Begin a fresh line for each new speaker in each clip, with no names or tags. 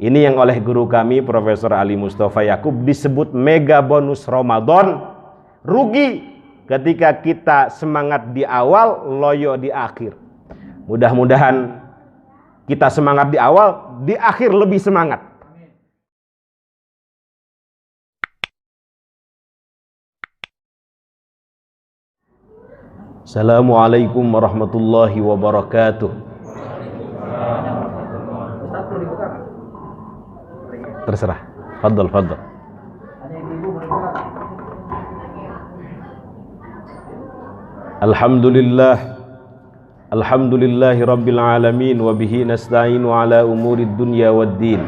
Ini yang oleh guru kami Profesor Ali Mustafa Yakub disebut mega bonus Ramadan. Rugi ketika kita semangat di awal, loyo di akhir. Mudah-mudahan kita semangat di awal, di akhir lebih semangat. Assalamualaikum warahmatullahi wabarakatuh. Terserah. Fadhal. Alhamdulillahi rabbil alamin wa bihi nasta'inu ala umurid dunya waddin.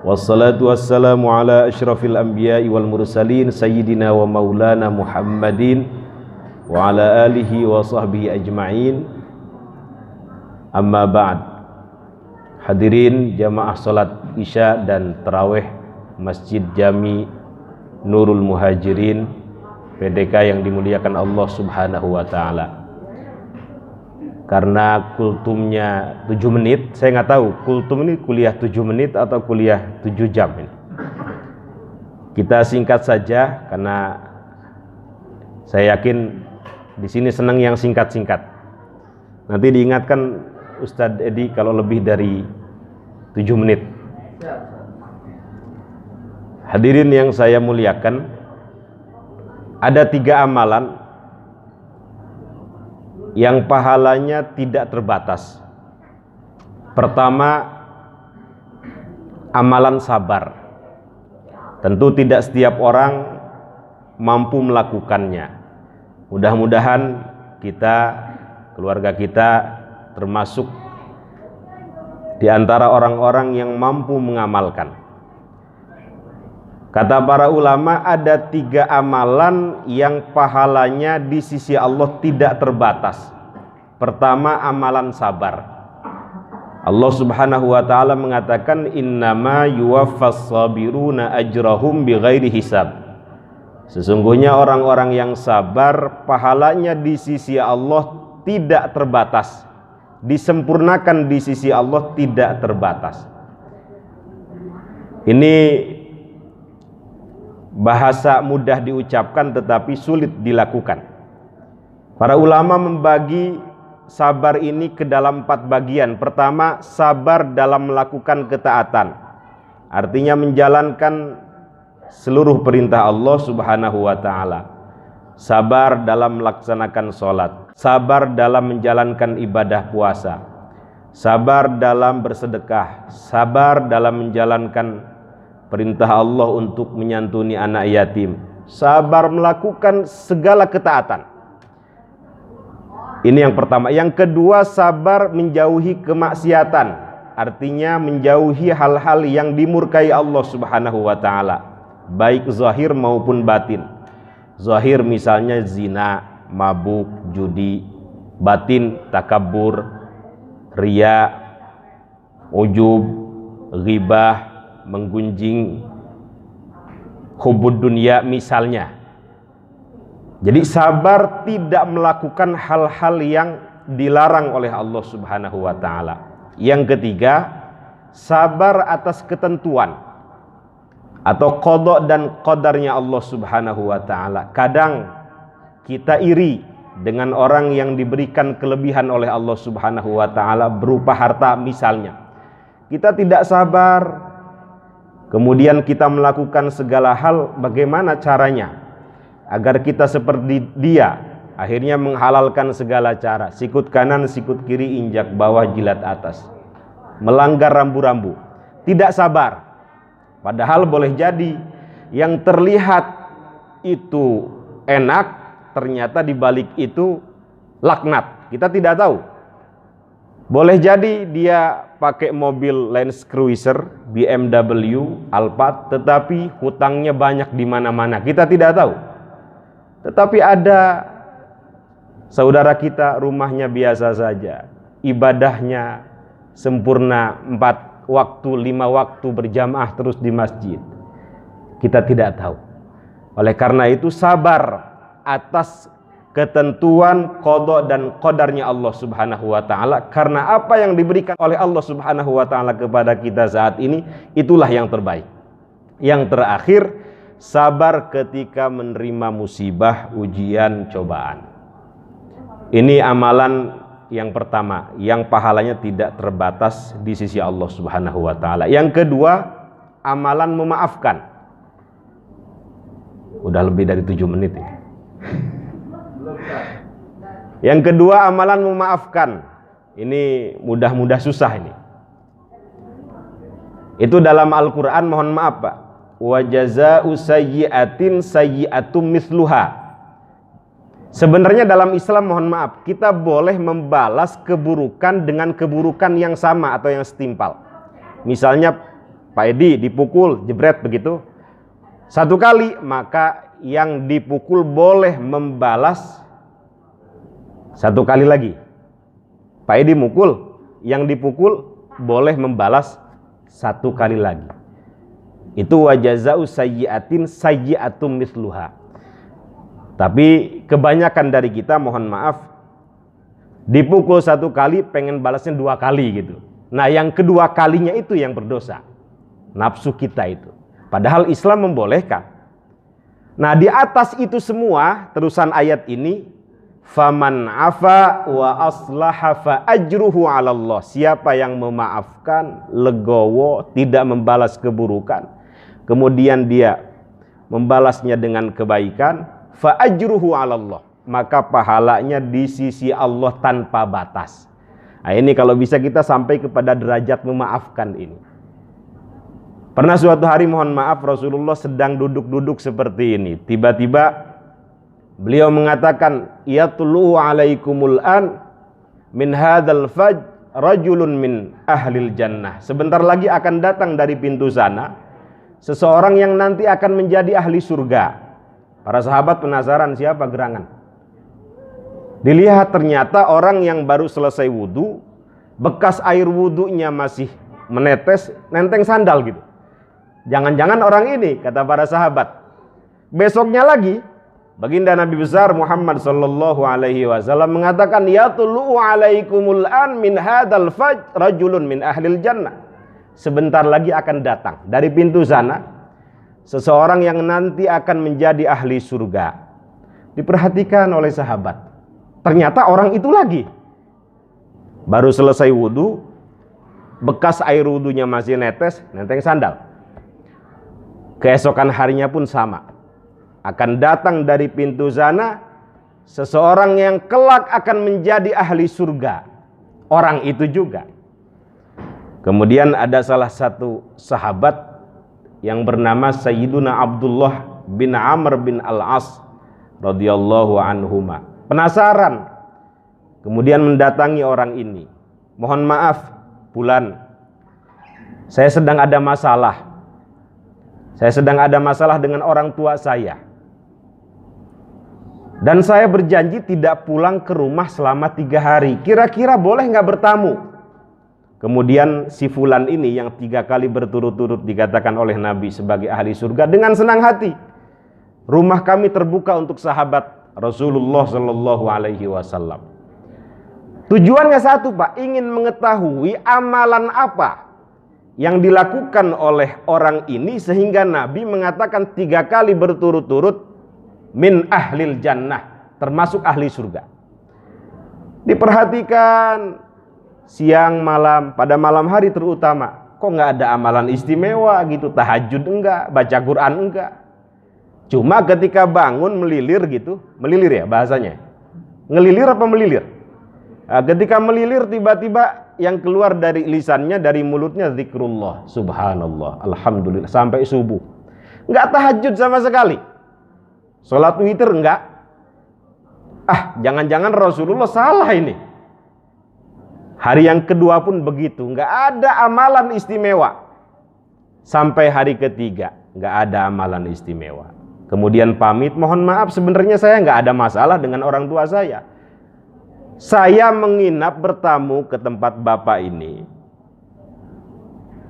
Wassalatu wassalamu ala asyrafil anbiya'i wal mursalin sayyidina wa maulana Muhammadin wa ala alihi wa sahbihi ajma'in. Amma ba'd. Hadirin jamaah salat Isya dan Tarawih Masjid Jami Nurul Muhajirin PDK yang dimuliakan Allah Subhanahu wa taala. Karena kultumnya 7 menit, saya nggak tahu kultum ini kuliah 7 menit atau kuliah 7 jam ini. Kita singkat saja karena saya yakin di sini senang yang singkat-singkat. Nanti diingatkan Ustadz Edi kalau lebih dari 7 menit. Hadirin yang saya muliakan, ada 3 amalan yang pahalanya tidak terbatas. Pertama, amalan sabar. Tentu tidak setiap orang mampu melakukannya. Mudah-mudahan kita, keluarga kita termasuk di antara orang-orang yang mampu mengamalkan. Kata para ulama, ada 3 amalan yang pahalanya di sisi Allah tidak terbatas. Pertama, amalan sabar. Allah Subhanahu wa taala mengatakan, innama yuwaffas sabiruna ajrahum bighairi hisab. Sesungguhnya orang-orang yang sabar pahalanya di sisi Allah tidak terbatas. Disempurnakan di sisi Allah tidak terbatas. Ini bahasa mudah diucapkan tetapi sulit dilakukan. Para ulama membagi sabar ini ke dalam 4 bagian. Pertama, sabar dalam melakukan ketaatan. Artinya menjalankan seluruh perintah Allah Subhanahu wa taala. Sabar dalam melaksanakan sholat, sabar dalam menjalankan ibadah puasa, sabar dalam bersedekah, sabar dalam menjalankan perintah Allah untuk menyantuni anak yatim, sabar melakukan segala ketaatan. Ini yang pertama. Yang kedua, sabar menjauhi kemaksiatan, artinya menjauhi hal-hal yang dimurkai Allah Subhanahu wa taala, baik zahir maupun batin. Zahir misalnya zina, mabuk, judi. Batin takabur, riya, ujub, ghibah, menggunjing, hubud dunia misalnya. Jadi sabar tidak melakukan hal-hal yang dilarang oleh Allah Subhanahu wa taala. Yang ketiga, sabar atas ketentuan atau qada dan qadarnya Allah Subhanahu wa taala. Kadang kita iri dengan orang yang diberikan kelebihan oleh Allah Subhanahu wa taala berupa harta misalnya. Kita tidak sabar, kemudian kita melakukan segala hal. Bagaimana caranya agar kita seperti dia? Akhirnya menghalalkan segala cara, sikut kanan, sikut kiri, injak bawah, jilat atas, melanggar rambu-rambu, tidak sabar. Padahal boleh jadi yang terlihat itu enak, ternyata di balik itu laknat. Kita tidak tahu. Boleh jadi dia pakai mobil Land Cruiser, BMW, Alphard, tetapi hutangnya banyak di mana-mana. Kita tidak tahu. Tetapi ada saudara kita, rumahnya biasa saja, ibadahnya sempurna, 4 waktu, 5 waktu berjamaah terus di masjid. Kita tidak tahu. Oleh karena itu sabar atas ketentuan qada dan qadarnya Allah Subhanahu wa taala, karena apa yang diberikan oleh Allah Subhanahu wa taala kepada kita saat ini itulah yang terbaik. Yang terakhir, sabar ketika menerima musibah, ujian, cobaan. Ini amalan yang pertama, yang pahalanya tidak terbatas di sisi Allah Subhanahu wa taala. Yang kedua, amalan memaafkan. Udah lebih dari 7 menit ya. Yang kedua, amalan memaafkan. Ini mudah-mudah susah ini. Itu dalam Al-Quran, mohon maaf Pak. Wa jazaa'u sayyi'atin sayyi'atum misluha. Sebenarnya dalam Islam, mohon maaf, kita boleh membalas keburukan dengan keburukan yang sama atau yang setimpal. Misalnya Pak Edi dipukul, jebret begitu, 1 kali, maka yang dipukul boleh membalas 1 kali lagi. Pak Edi mukul, yang dipukul boleh membalas 1 kali lagi. Itu wajaza'u sayyi'atin sayyi'atum misluha. Tapi kebanyakan dari kita, mohon maaf, dipukul 1 kali pengen balasnya 2 kali gitu. Nah, yang kedua kalinya itu yang berdosa. Nafsu kita itu. Padahal Islam membolehkan. Nah, di atas itu semua, terusan ayat ini, faman afa wa aslaha fa ajruhu 'ala Allah. Siapa yang memaafkan, legowo, tidak membalas keburukan, kemudian dia membalasnya dengan kebaikan, fa ajruhu 'ala Allah, maka pahalanya di sisi Allah tanpa batas. Nah, ini kalau bisa kita sampai kepada derajat memaafkan ini. Pernah suatu hari, mohon maaf, Rasulullah sedang duduk-duduk seperti ini. Tiba-tiba beliau mengatakan, yatlu'u alaikumul an min hadzal faj rajulun min ahlil jannah. Sebentar lagi akan datang dari pintu sana seseorang yang nanti akan menjadi ahli surga. Para sahabat penasaran, siapa gerangan? Dilihat ternyata orang yang baru selesai wudhu, bekas air wudhunya masih menetes, nenteng sandal gitu. Jangan-jangan orang ini, kata para sahabat. Besoknya lagi, baginda Nabi besar Muhammad sallallahu alaihi wasallam mengatakan, yatlu'u alaikumul an min hadzal faj rajulun min ahlil jannah. Sebentar lagi akan datang dari pintu sana seseorang yang nanti akan menjadi ahli surga. Diperhatikan oleh sahabat. Ternyata orang itu lagi baru selesai wudhu, bekas air wudhunya masih netes, nenteng sandal. Keesokan harinya pun sama. Akan datang dari pintu sana seseorang yang kelak akan menjadi ahli surga. Orang itu juga. Kemudian ada salah satu sahabat yang bernama Sayyiduna Abdullah bin Amr bin Al-As radhiyallahu anhuma. Penasaran. Kemudian mendatangi orang ini. Mohon maaf, Fulan, saya sedang ada masalah. Saya sedang ada masalah dengan orang tua saya. Dan saya berjanji tidak pulang ke rumah selama 3 hari. Kira-kira boleh nggak bertamu? Kemudian si Fulan ini yang 3 kali berturut-turut dikatakan oleh Nabi sebagai ahli surga, dengan senang hati, rumah kami terbuka untuk sahabat Rasulullah Shallallahu Alaihi Wasallam. Tujuannya satu Pak, ingin mengetahui amalan apa yang dilakukan oleh orang ini sehingga Nabi mengatakan 3 kali berturut-turut min ahlil jannah, termasuk ahli surga. Diperhatikan siang malam, pada malam hari terutama, kok nggak ada amalan istimewa gitu, tahajud enggak, baca Quran enggak. Cuma ketika bangun melilir gitu, melilir ya bahasanya, ngelilir apa melilir? Nah, ketika melilir tiba-tiba yang keluar dari lisannya, dari mulutnya zikrullah, subhanallah, alhamdulillah, sampai subuh. Enggak tahajud sama sekali. Sholat witir enggak. Jangan-jangan Rasulullah salah ini. Hari yang kedua pun begitu, enggak ada amalan istimewa. Sampai hari ketiga, enggak ada amalan istimewa. Kemudian pamit, mohon maaf, sebenarnya saya enggak ada masalah dengan orang tua saya. Saya menginap bertamu ke tempat bapak ini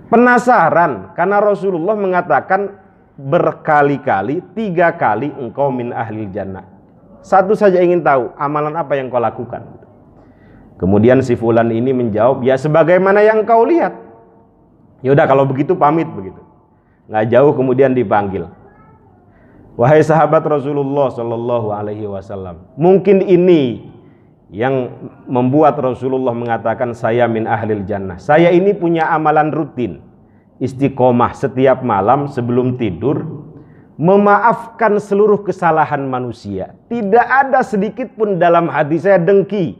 penasaran, karena Rasulullah mengatakan berkali-kali, 3 kali engkau min ahlil jannah. satu saja ingin tahu, amalan apa yang kau lakukan? Kemudian si fulan ini menjawab, ya sebagaimana yang kau lihat. Ya udah kalau begitu pamit begitu. Nggak jauh kemudian dipanggil. Wahai sahabat Rasulullah Shallallahu Alaihi Wasallam, mungkin ini yang membuat Rasulullah mengatakan saya min ahlil jannah. Saya ini punya amalan rutin, istiqomah setiap malam sebelum tidur, memaafkan seluruh kesalahan manusia. Tidak ada sedikit pun dalam hati saya dengki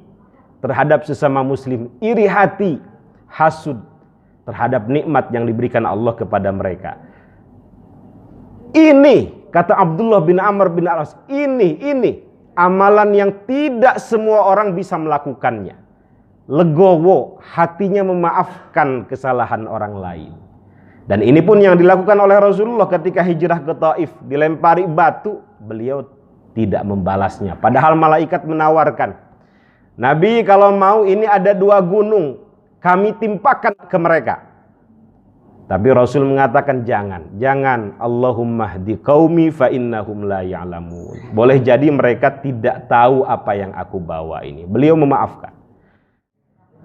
terhadap sesama muslim, iri hati, hasud terhadap nikmat yang diberikan Allah kepada mereka. Ini kata Abdullah bin Amr bin Al-As, ini amalan yang tidak semua orang bisa melakukannya. Legowo, hatinya memaafkan kesalahan orang lain. Dan ini pun yang dilakukan oleh Rasulullah ketika hijrah ke Taif, dilempari batu, beliau tidak membalasnya. Padahal malaikat menawarkan, Nabi kalau mau ini ada 2 gunung, kami timpakan ke mereka. Tapi Rasul mengatakan jangan. Allahumma hdi qaumi fa innahum la ya'lamun. Boleh jadi mereka tidak tahu apa yang aku bawa ini. Beliau memaafkan.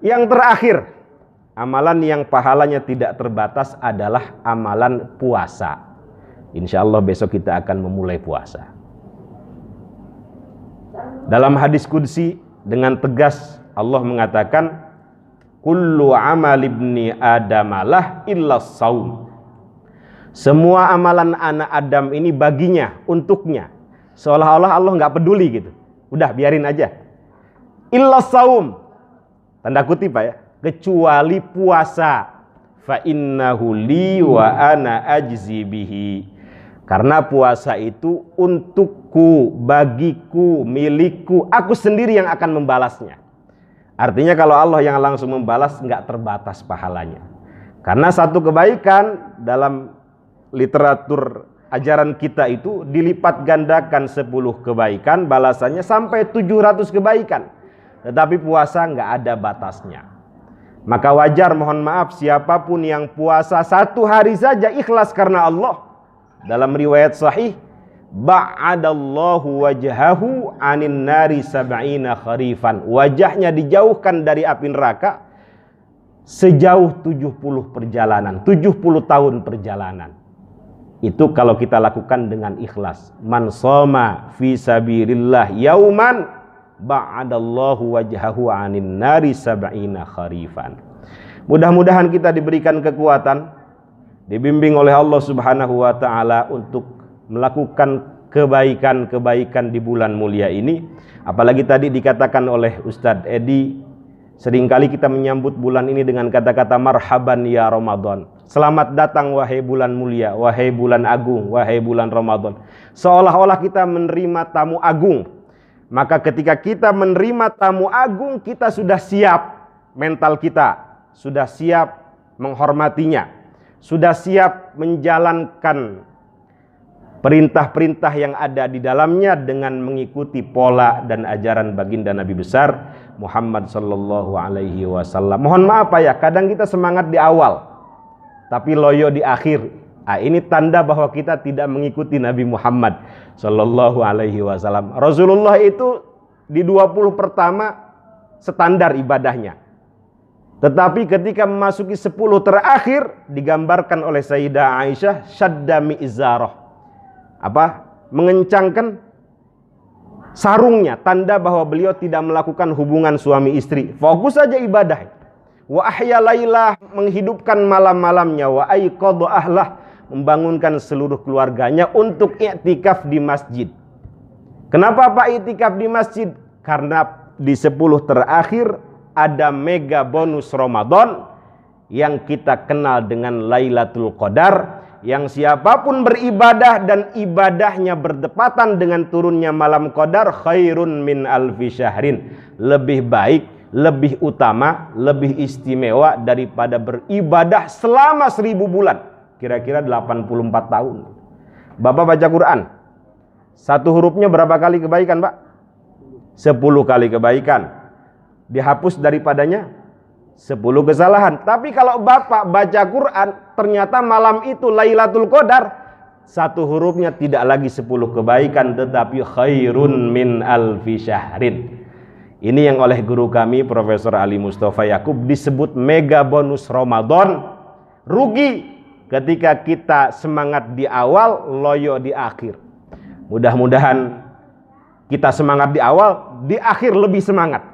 Yang terakhir, amalan yang pahalanya tidak terbatas adalah amalan puasa. Insya Allah besok kita akan memulai puasa. Dalam hadis qudsi dengan tegas Allah mengatakan, kullu amal ibni adamalah illa saum. Semua amalan anak Adam ini baginya, untuknya. Seolah-olah Allah nggak peduli gitu. Udah biarin aja. Illa saum. Tanda kutip Pak ya. Kecuali puasa. Fa innahu li wa ana ajzi bihi. Karena puasa itu untukku, bagiku, milikku. Aku sendiri yang akan membalasnya. Artinya kalau Allah yang langsung membalas nggak terbatas pahalanya. Karena satu kebaikan dalam literatur ajaran kita itu dilipat gandakan 10 kebaikan, balasannya sampai 700 kebaikan. Tetapi puasa nggak ada batasnya. Maka wajar, mohon maaf, siapapun yang puasa 1 hari saja ikhlas karena Allah. Dalam riwayat sahih, ba'adallahu wajhahu anin nari sab'ina kharifan. Wajahnya dijauhkan dari api neraka sejauh 70 perjalanan, 70 tahun perjalanan. Itu kalau kita lakukan dengan ikhlas. Man shoma fi sabilillah yauman ba'adallahu wajhahu anin nari sab'ina kharifan. Mudah-mudahan kita diberikan kekuatan, dibimbing oleh Allah Subhanahu wa taala untuk melakukan kebaikan-kebaikan di bulan mulia ini. Apalagi tadi dikatakan oleh Ustadz Edi, seringkali kita menyambut bulan ini dengan kata-kata marhaban ya Ramadan. Selamat datang wahai bulan mulia, wahai bulan agung, wahai bulan Ramadan. Seolah-olah kita menerima tamu agung. Maka ketika kita menerima tamu agung, kita sudah siap, mental kita sudah siap menghormatinya, sudah siap menjalankan perintah-perintah yang ada di dalamnya dengan mengikuti pola dan ajaran baginda Nabi besar Muhammad sallallahu alaihi wasallam. Mohon maaf Pak ya, kadang kita semangat di awal tapi loyo di akhir. Ini tanda bahwa kita tidak mengikuti Nabi Muhammad sallallahu alaihi wasallam. Rasulullah itu di 20 pertama standar ibadahnya. Tetapi ketika memasuki 10 terakhir digambarkan oleh Sayyidah Aisyah syadda mi'zarah. Mengencangkan sarungnya, tanda bahwa beliau tidak melakukan hubungan suami istri, fokus saja ibadah. Wa ahya lailah, menghidupkan malam-malamnya, wa aiqadha ahlah, membangunkan seluruh keluarganya untuk i'tikaf di masjid. Kenapa Pak i'tikaf di masjid? Karena di 10 terakhir ada mega bonus Ramadan yang kita kenal dengan Lailatul Qadar, yang siapapun beribadah dan ibadahnya berdepatan dengan turunnya malam Qadar, khairun min alfi syahrin, lebih baik, lebih utama, lebih istimewa daripada beribadah selama 1000 bulan, kira-kira 84 tahun. Bapak baca Quran, satu hurufnya berapa kali kebaikan Pak? 10 kali kebaikan, dihapus daripadanya 10 kesalahan. Tapi kalau Bapak baca Quran ternyata malam itu Lailatul Qadar, satu hurufnya tidak lagi 10 kebaikan, tetapi khairun min alfi syahrin. Ini yang oleh guru kami Profesor Ali Mustafa Yakub disebut mega bonus Ramadan. Rugi ketika kita semangat di awal, loyo di akhir. Mudah-mudahan kita semangat di awal, di akhir lebih semangat.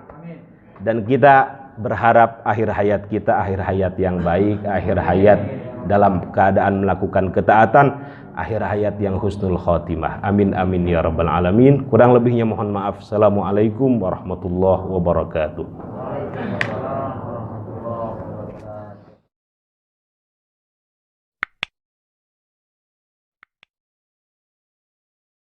Dan kita berharap akhir hayat kita akhir hayat yang baik, akhir hayat dalam keadaan melakukan ketaatan, akhir hayat yang husnul khotimah. Amin amin ya rabbal alamin. Kurang lebihnya mohon maaf. Assalamualaikum warahmatullahi wabarakatuh.